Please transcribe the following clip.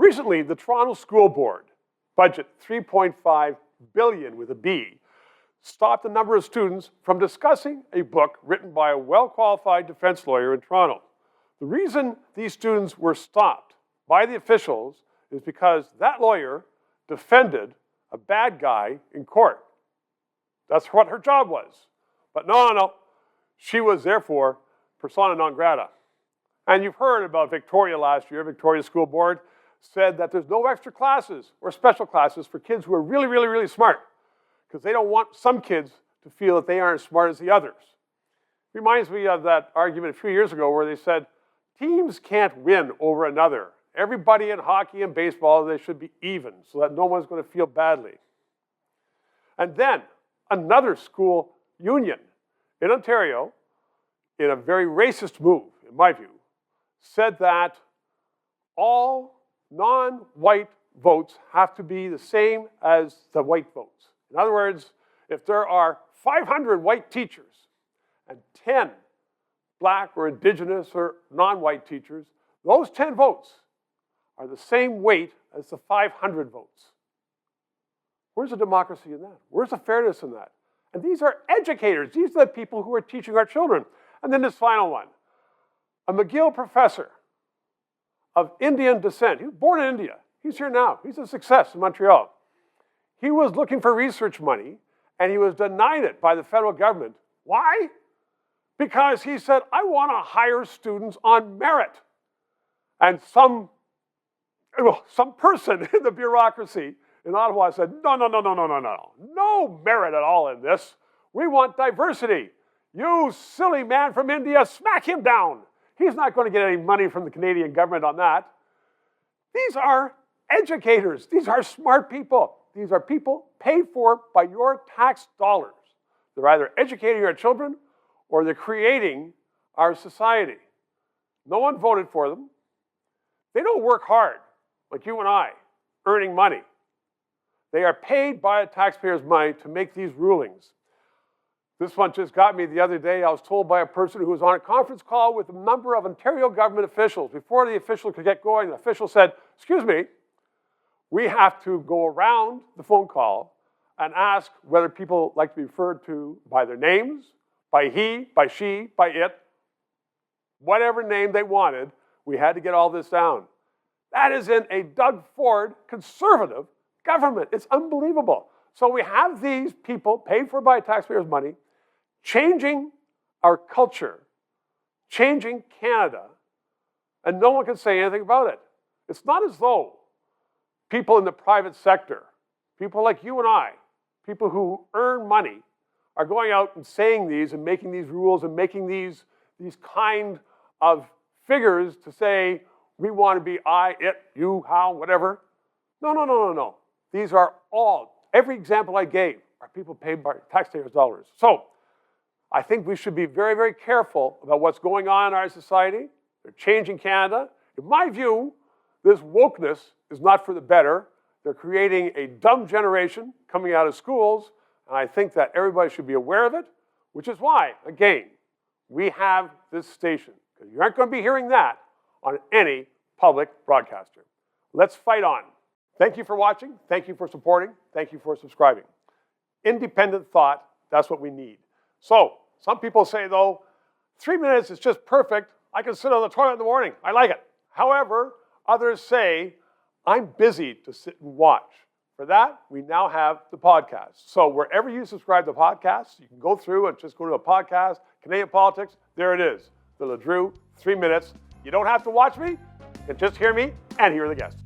Recently, the Toronto School Board, budget $3.5 billion with a B, stopped a number of students from discussing a book written by a well-qualified defense lawyer in Toronto. The reason these students were stopped by the officials is because that lawyer defended a bad guy in court. That's what her job was. But no. She was therefore persona non grata. And you've heard about Victoria last year. Victoria's school board said that there's no extra classes or special classes for kids who are really, really, really smart, because they don't want some kids to feel that they aren't as smart as the others. It reminds me of that argument a few years ago where they said, teams can't win over another. Everybody in hockey and baseball, they should be even so that no one's going to feel badly. And then another school union in Ontario, in a very racist move, in my view, said that all non-white votes have to be the same as the white votes. In other words, if there are 500 white teachers and 10 black or indigenous or non-white teachers, those 10 votes are the same weight as the 500 votes. Where's the democracy in that? Where's the fairness in that? And these are educators. These are the people who are teaching our children. And then this final one. A McGill professor of Indian descent. He was born in India. He's here now. He's a success in Montreal. He was looking for research money, and he was denied it by the federal government. Why? Because he said, I want to hire students on merit. And some person in the bureaucracy in Ottawa said, no. No merit at all in this. We want diversity. You silly man from India, smack him down. He's not going to get any money from the Canadian government on that. These are educators. These are smart people. These are people paid for by your tax dollars. They're either educating our children or they're creating our society. No one voted for them. They don't work hard like you and I, earning money. They are paid by taxpayers' money to make these rulings. This one just got me the other day. I was told by a person who was on a conference call with a number of Ontario government officials. Before the official could get going, the official said, excuse me, we have to go around the phone call and ask whether people like to be referred to by their names, by he, by she, by it, whatever name they wanted. We had to get all this down. That is in a Doug Ford conservative government. It's unbelievable. So we have these people paid for by taxpayers' money changing our culture, changing Canada, and no one can say anything about it. It's not as though people in the private sector, people like you and I, people who earn money, are going out and saying these and making these rules and making these kind of figures to say, we want to be I, it, you, how, whatever. No. These are all, every example I gave are people paid by taxpayers' dollars. So I think we should be very, very careful about what's going on in our society. They're changing Canada. In my view, this wokeness is not for the better. They're creating a dumb generation coming out of schools, and I think that everybody should be aware of it, which is why, again, we have this station, because you aren't going to be hearing that on any public broadcaster. Let's fight on. Thank you for watching. Thank you for supporting. Thank you for subscribing. Independent thought, that's what we need. So, some people say, though, 3 minutes is just perfect. I can sit on the toilet in the morning. I like it. However, others say, I'm busy to sit and watch. For that, we now have the podcast. So wherever you subscribe to podcasts, you can go through and just go to a podcast, Canadian politics. There it is, the LeDrew 3 minutes. You don't have to watch me. You can just hear me and hear the guests.